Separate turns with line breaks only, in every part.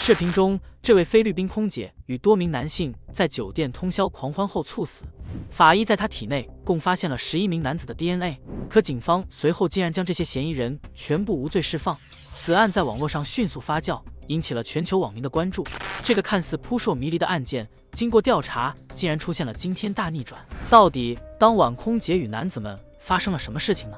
视频中，这位菲律宾空姐与多名男性在酒店通宵狂欢后猝死。法医在她体内共发现了11名男子的 DNA， 可警方随后竟然将这些嫌疑人全部无罪释放。此案在网络上迅速发酵，引起了全球网民的关注。这个看似扑朔迷离的案件，经过调查，竟然出现了惊天大逆转。到底当晚空姐与男子们发生了什么事情呢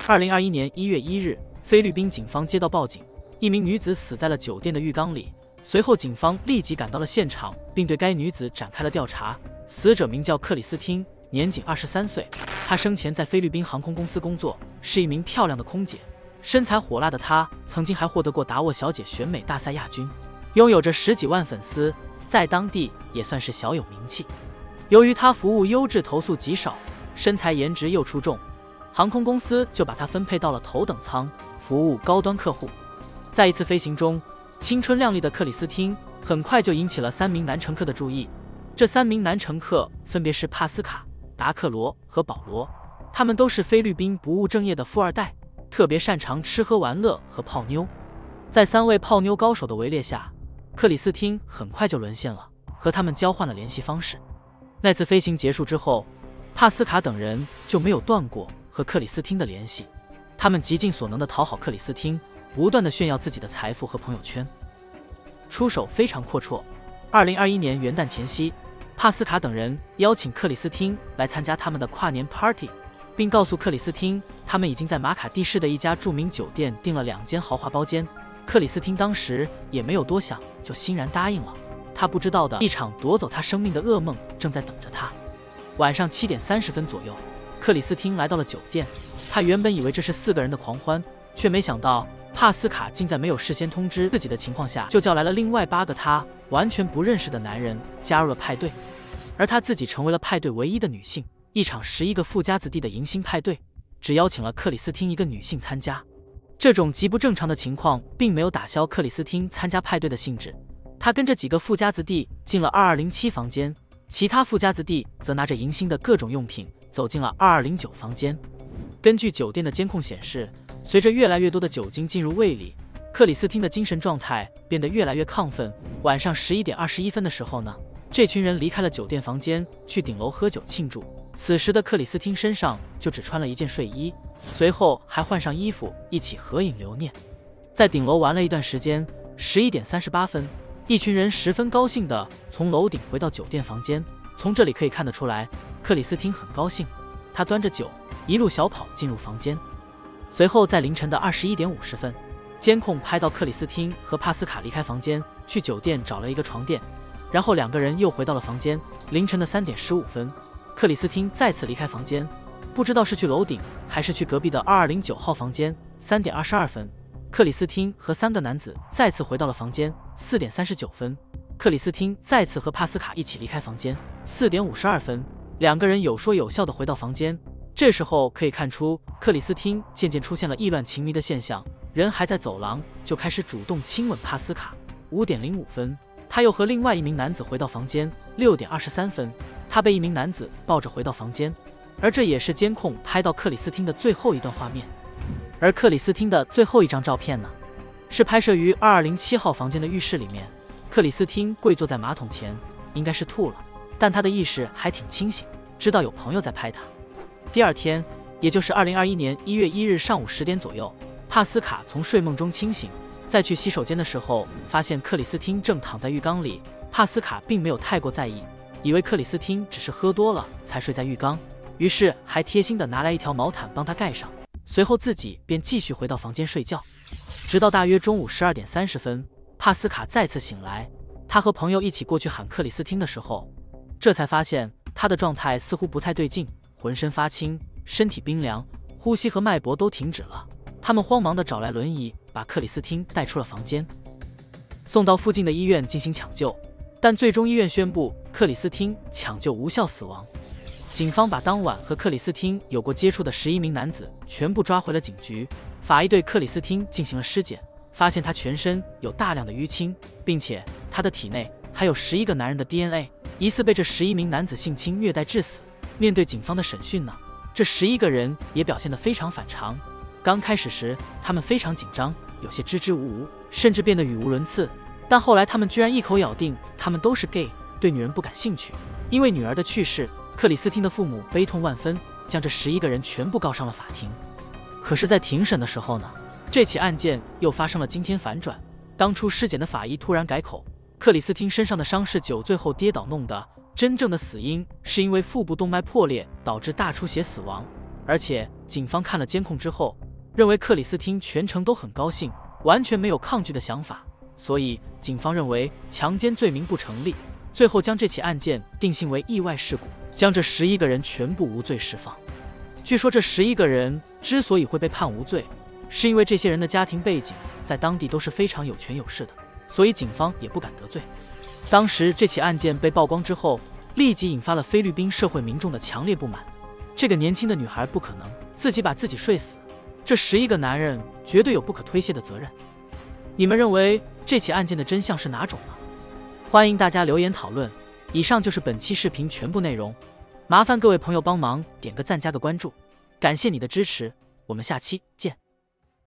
？2021年1月1日，菲律宾警方接到报警。一名女子死在了酒店的浴缸里，随后警方立即赶到了现场，并对该女子展开了调查。死者名叫克里斯汀，年仅23岁。她生前在菲律宾航空公司工作，是一名漂亮的空姐。身材火辣的她，曾经还获得过达沃小姐选美大赛亚军，拥有着10几万粉丝，在当地也算是小有名气。由于她服务优质，投诉极少，身材颜值又出众，航空公司就把她分配到了头等舱，服务高端客户。在一次飞行中，青春靓丽的克里斯汀很快就引起了3名男乘客的注意。这3名男乘客分别是帕斯卡、达克罗和保罗，他们都是菲律宾不务正业的富二代，特别擅长吃喝玩乐和泡妞。在3位泡妞高手的围猎下，克里斯汀很快就沦陷了，和他们交换了联系方式。那次飞行结束之后，帕斯卡等人就没有断过和克里斯汀的联系，他们极尽所能地讨好克里斯汀，不断地炫耀自己的财富和朋友圈，出手非常阔绰。2021年元旦前夕，帕斯卡等人邀请克里斯汀来参加他们的跨年 party， 并告诉克里斯汀，他们已经在马卡蒂市的一家著名酒店订了2间豪华包间。克里斯汀当时也没有多想，就欣然答应了。他不知道的，一场夺走他生命的噩梦正在等着他。晚上7点30分左右，克里斯汀来到了酒店，他原本以为这是4个人的狂欢，却没想到帕斯卡竟在没有事先通知自己的情况下，就叫来了另外8个他完全不认识的男人加入了派对，而他自己成为了派对唯一的女性。一场11个富家子弟的迎新派对，只邀请了克里斯汀一个女性参加。这种极不正常的情况并没有打消克里斯汀参加派对的兴致，他跟着几个富家子弟进了2207房间，其他富家子弟则拿着迎新的各种用品走进了2209房间。根据酒店的监控显示，随着越来越多的酒精进入胃里，克里斯汀的精神状态变得越来越亢奋。晚上11点21分的时候呢，这群人离开了酒店房间，去顶楼喝酒庆祝。此时的克里斯汀身上就只穿了一件睡衣，随后还换上衣服一起合影留念。在顶楼玩了一段时间，11点38分，一群人十分高兴地从楼顶回到酒店房间。从这里可以看得出来，克里斯汀很高兴，他端着酒一路小跑进入房间。随后在凌晨的21点50分，监控拍到克里斯汀和帕斯卡离开房间，去酒店找了一个床垫，然后2个人又回到了房间。凌晨的3点15分，克里斯汀再次离开房间，不知道是去楼顶还是去隔壁的2209号房间。3点22分，克里斯汀和3个男子再次回到了房间。4点39分，克里斯汀再次和帕斯卡一起离开房间。4点52分，2个人有说有笑地回到房间。这时候可以看出，克里斯汀渐渐出现了意乱情迷的现象，人还在走廊就开始主动亲吻帕斯卡。5点05分，他又和另外一名男子回到房间。6点23分，他被一名男子抱着回到房间，而这也是监控拍到克里斯汀的最后一段画面。而克里斯汀的最后一张照片呢，是拍摄于2207号房间的浴室里面。克里斯汀跪坐在马桶前，应该是吐了，但他的意识还挺清醒，知道有朋友在拍他。第二天，也就是2021年1月1日上午10点左右，帕斯卡从睡梦中清醒，在去洗手间的时候，发现克里斯汀正躺在浴缸里。帕斯卡并没有太过在意，以为克里斯汀只是喝多了才睡在浴缸，于是还贴心地拿来一条毛毯帮他盖上，随后自己便继续回到房间睡觉。直到大约中午12点30分，帕斯卡再次醒来，他和朋友一起过去喊克里斯汀的时候，这才发现他的状态似乎不太对劲，浑身发青，身体冰凉，呼吸和脉搏都停止了。他们慌忙地找来轮椅，把克里斯汀带出了房间，送到附近的医院进行抢救，但最终医院宣布克里斯汀抢救无效死亡。警方把当晚和克里斯汀有过接触的11名男子全部抓回了警局。法医对克里斯汀进行了尸检，发现他全身有大量的淤青，并且他的体内还有11个男人的 DNA， 疑似被这11名男子性侵虐待致死。面对警方的审讯呢，这11个人也表现得非常反常。刚开始时，他们非常紧张，有些支支吾吾，甚至变得语无伦次。但后来他们居然一口咬定他们都是 gay， 对女人不感兴趣。因为女儿的去世，克里斯汀的父母悲痛万分，将这11个人全部告上了法庭。可是，在庭审的时候呢，这起案件又发生了惊天反转。当初尸检的法医突然改口，克里斯汀身上的伤是酒醉后跌倒弄的，真正的死因是因为腹部动脉破裂导致大出血死亡。而且警方看了监控之后，认为克里斯汀全程都很高兴，完全没有抗拒的想法，所以警方认为强奸罪名不成立，最后将这起案件定性为意外事故，将这11个人全部无罪释放。据说这11个人之所以会被判无罪，是因为这些人的家庭背景在当地都是非常有权有势的，所以警方也不敢得罪。当时这起案件被曝光之后，立即引发了菲律宾社会民众的强烈不满。这个年轻的女孩不可能自己把自己睡死，这11个男人绝对有不可推卸的责任。你们认为这起案件的真相是哪种呢？欢迎大家留言讨论。以上就是本期视频全部内容，麻烦各位朋友帮忙点个赞加个关注，感谢你的支持，我们下期见。